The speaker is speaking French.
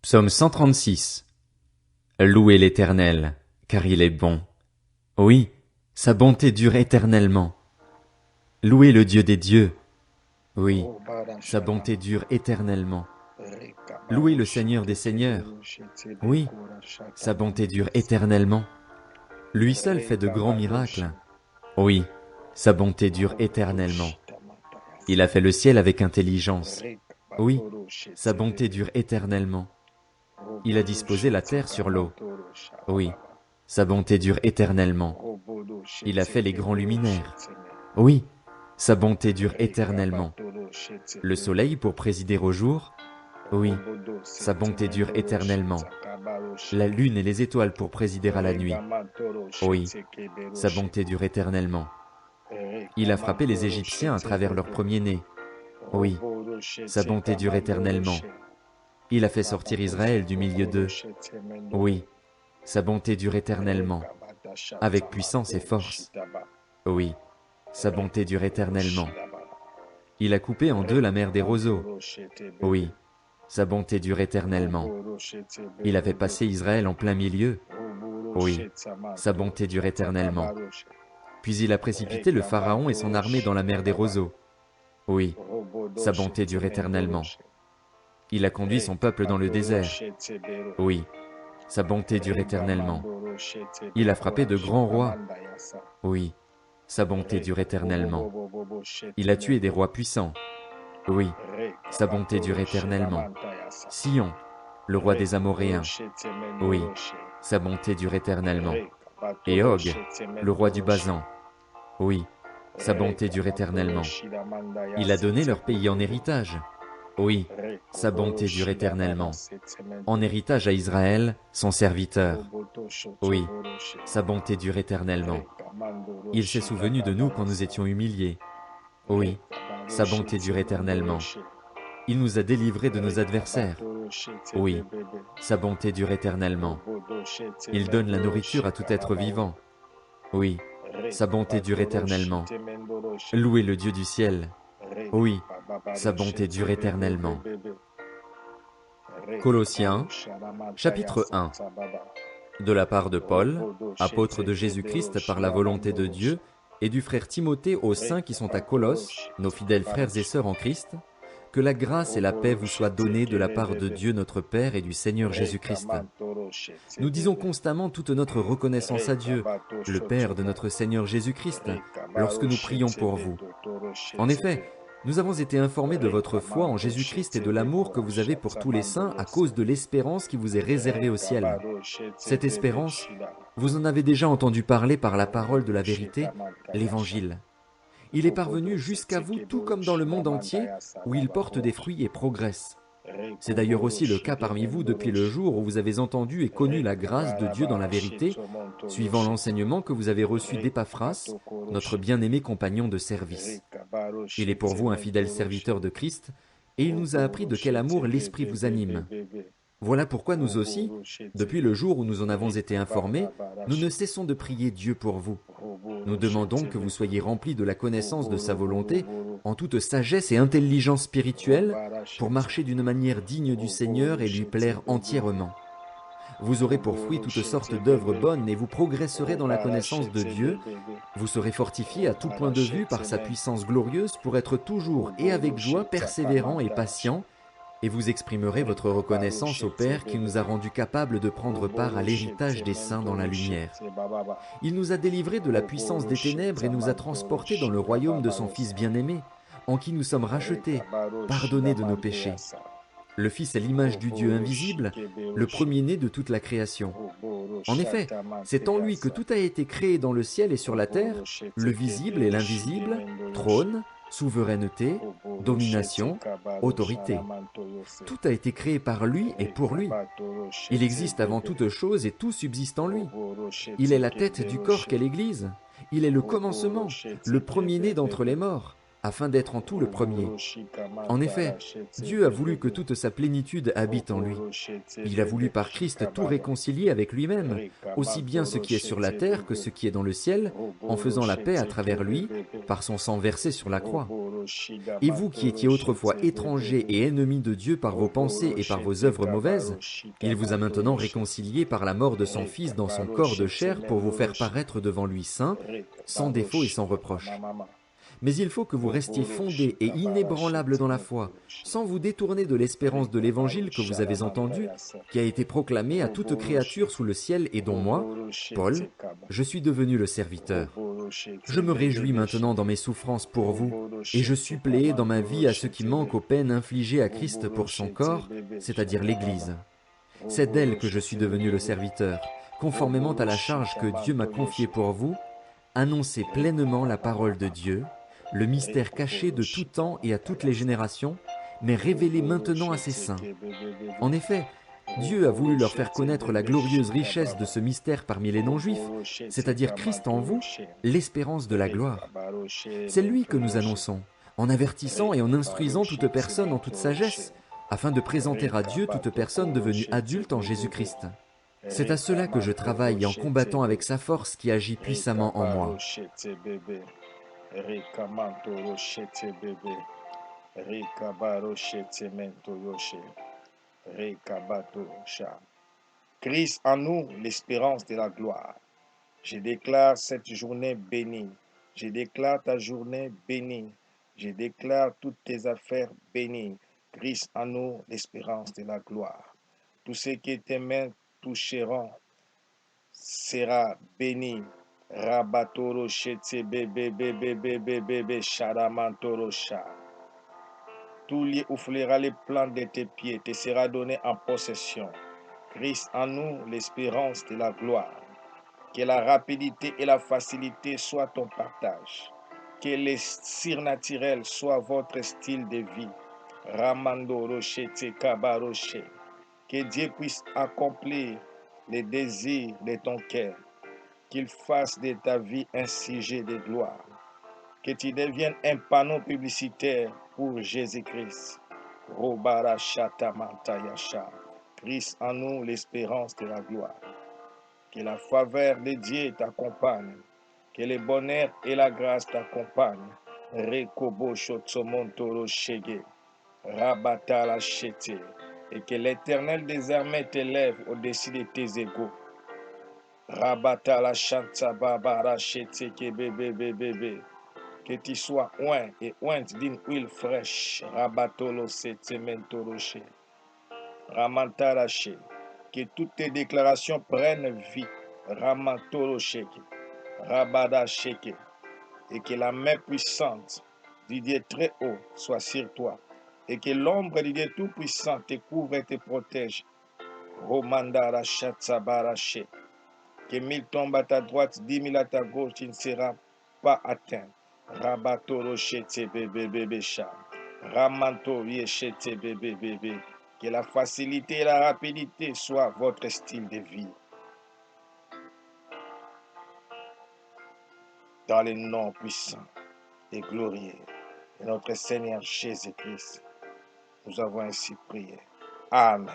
Psaume 136. Louez l'Éternel, car il est bon. Oui, sa bonté dure éternellement. Louez le Dieu des dieux. Oui, sa bonté dure éternellement. Louez le Seigneur des seigneurs. Oui, sa bonté dure éternellement. Lui seul fait de grands miracles. Oui, sa bonté dure éternellement. Il a fait le ciel avec intelligence. Oui, sa bonté dure éternellement. Il a disposé la terre sur l'eau. Oui, sa bonté dure éternellement. Il a fait les grands luminaires. Oui, sa bonté dure éternellement. Le soleil pour présider au jour. Oui, sa bonté dure éternellement. La lune et les étoiles pour présider à la nuit. Oui, sa bonté dure éternellement. Il a frappé les Égyptiens à travers leur premier-né. Oui, sa bonté dure éternellement. Il a fait sortir Israël du milieu d'eux. Oui, sa bonté dure éternellement, avec puissance et force. Oui, sa bonté dure éternellement. Il a coupé en deux la mer des roseaux. Oui, sa bonté dure éternellement. Il a fait passer Israël en plein milieu. Oui, sa bonté dure éternellement. Puis il a précipité le Pharaon et son armée dans la mer des roseaux. Oui, sa bonté dure éternellement. Il a conduit son peuple dans le désert. Oui, sa bonté dure éternellement. Il a frappé de grands rois. Oui, sa bonté dure éternellement. Il a tué des rois puissants. Oui, sa bonté dure éternellement. Sion, le roi des Amoréens. Oui, sa bonté dure éternellement. Et Og, le roi du Basan. Oui, sa bonté dure éternellement. Il a donné leur pays en héritage. Oui, sa bonté dure éternellement. En héritage à Israël, son serviteur. Oui, sa bonté dure éternellement. Il s'est souvenu de nous quand nous étions humiliés. Oui, sa bonté dure éternellement. Il nous a délivrés de nos adversaires. Oui, sa bonté dure éternellement. Il donne la nourriture à tout être vivant. Oui, sa bonté dure éternellement. Louez le Dieu du ciel. Oui, sa bonté dure éternellement. Colossiens, chapitre 1. De la part de Paul, apôtre de Jésus-Christ par la volonté de Dieu, et du frère Timothée aux saints qui sont à Colosse, nos fidèles frères et sœurs en Christ, que la grâce et la paix vous soient données de la part de Dieu notre Père et du Seigneur Jésus-Christ. Nous disons constamment toute notre reconnaissance à Dieu, le Père de notre Seigneur Jésus-Christ, lorsque nous prions pour vous. En effet, nous avons été informés de votre foi en Jésus-Christ et de l'amour que vous avez pour tous les saints à cause de l'espérance qui vous est réservée au ciel. Cette espérance, vous en avez déjà entendu parler par la parole de la vérité, l'Évangile. Il est parvenu jusqu'à vous tout comme dans le monde entier, où il porte des fruits et progresse. C'est d'ailleurs aussi le cas parmi vous depuis le jour où vous avez entendu et connu la grâce de Dieu dans la vérité, suivant l'enseignement que vous avez reçu d'Épaphras, notre bien-aimé compagnon de service. Il est pour vous un fidèle serviteur de Christ, et il nous a appris de quel amour l'Esprit vous anime. Voilà pourquoi nous aussi, depuis le jour où nous en avons été informés, nous ne cessons de prier Dieu pour vous. Nous demandons que vous soyez remplis de la connaissance de sa volonté, en toute sagesse et intelligence spirituelle, pour marcher d'une manière digne du Seigneur et lui plaire entièrement. Vous aurez pour fruit toutes sortes d'œuvres bonnes et vous progresserez dans la connaissance de Dieu. Vous serez fortifiés à tout point de vue par sa puissance glorieuse pour être toujours et avec joie persévérants et patients, et vous exprimerez votre reconnaissance au Père qui nous a rendus capables de prendre part à l'héritage des saints dans la lumière. Il nous a délivrés de la puissance des ténèbres et nous a transportés dans le royaume de son Fils bien-aimé, en qui nous sommes rachetés, pardonnés de nos péchés. Le Fils est l'image du Dieu invisible, le premier-né de toute la création. En effet, c'est en lui que tout a été créé dans le ciel et sur la terre, le visible et l'invisible, trône, souveraineté, domination, autorité. Tout a été créé par lui et pour lui. Il existe avant toute chose et tout subsiste en lui. Il est la tête du corps qu'est l'Église. Il est le commencement, le premier-né d'entre les morts. afin d'être en tout le premier. En effet, Dieu a voulu que toute sa plénitude habite en lui. Il a voulu par Christ tout réconcilier avec lui-même, aussi bien ce qui est sur la terre que ce qui est dans le ciel, en faisant la paix à travers lui, par son sang versé sur la croix. Et vous qui étiez autrefois étrangers et ennemis de Dieu par vos pensées et par vos œuvres mauvaises, il vous a maintenant réconciliés par la mort de son Fils dans son corps de chair pour vous faire paraître devant lui saint, sans défaut et sans reproche. Mais il faut que vous restiez fondés et inébranlables dans la foi, sans vous détourner de l'espérance de l'Évangile que vous avez entendu, qui a été proclamé à toute créature sous le ciel et dont moi, Paul, je suis devenu le serviteur. Je me réjouis maintenant dans mes souffrances pour vous, et je supplée dans ma vie à ceux qui manquent aux peines infligées à Christ pour son corps, c'est-à-dire l'Église. C'est d'elle que je suis devenu le serviteur, conformément à la charge que Dieu m'a confiée pour vous, annoncer pleinement la parole de Dieu, le mystère caché de tout temps et à toutes les générations, mais révélé maintenant à ses saints. En effet, Dieu a voulu leur faire connaître la glorieuse richesse de ce mystère parmi les non-juifs, c'est-à-dire Christ en vous, l'espérance de la gloire. C'est lui que nous annonçons, en avertissant et en instruisant toute personne en toute sagesse, afin de présenter à Dieu toute personne devenue adulte en Jésus-Christ. C'est à cela que je travaille en combattant avec sa force qui agit puissamment en moi. Christ en nous, l'espérance de la gloire. Je déclare cette journée bénie. Je déclare ta journée bénie. Je déclare toutes tes affaires bénies. Christ en nous, l'espérance de la gloire. Tout ce que tes mains toucheront sera béni. Rabatoro shetse bebe bebe bebe bebe sharamantoro sha. Tout lieu ouvrira les plans de tes pieds, te sera donné en possession. Christ en nous, l'espérance de la gloire. Que la rapidité et la facilité soient ton partage. Que les surnaturels soient votre style de vie. Ramando roche tekaba roche. Que Dieu puisse accomplir les désirs de ton cœur. Qu'il fasse de ta vie un sujet de gloire. Que tu deviennes un panneau publicitaire pour Jésus-Christ. Robara shata mantayasha. Christ en nous, l'espérance de la gloire. Que la faveur de Dieu t'accompagne. Que le bonheur et la grâce t'accompagnent. Rekobo shotsomontoro shege. Rabata la chete. Et que l'Éternel des armées t'élève au-dessus de tes égaux. Rabata la chanta babara chete ke bébé bébé. Que tu sois oint et ointe d'une huile fraîche. Rabatolo sete mentoroche. Ramantarache. Que toutes tes déclarations prennent vie. Ramantoro sheke. Rabada sheke. Et que la main puissante du Dieu très haut soit sur toi. Et que l'ombre du Dieu tout-puissant te couvre et te protège. Romandara shatsabarache. Que 1000 tombent à ta droite, 10 000 à ta gauche, tu ne seras pas atteint. Rabatoro shete bébé bébé sha. Ramanto yeshete bébé bébé. Que la facilité et la rapidité soient votre style de vie. Dans le nom puissant et glorieux de notre Seigneur Jésus-Christ, nous avons ainsi prié. Amen.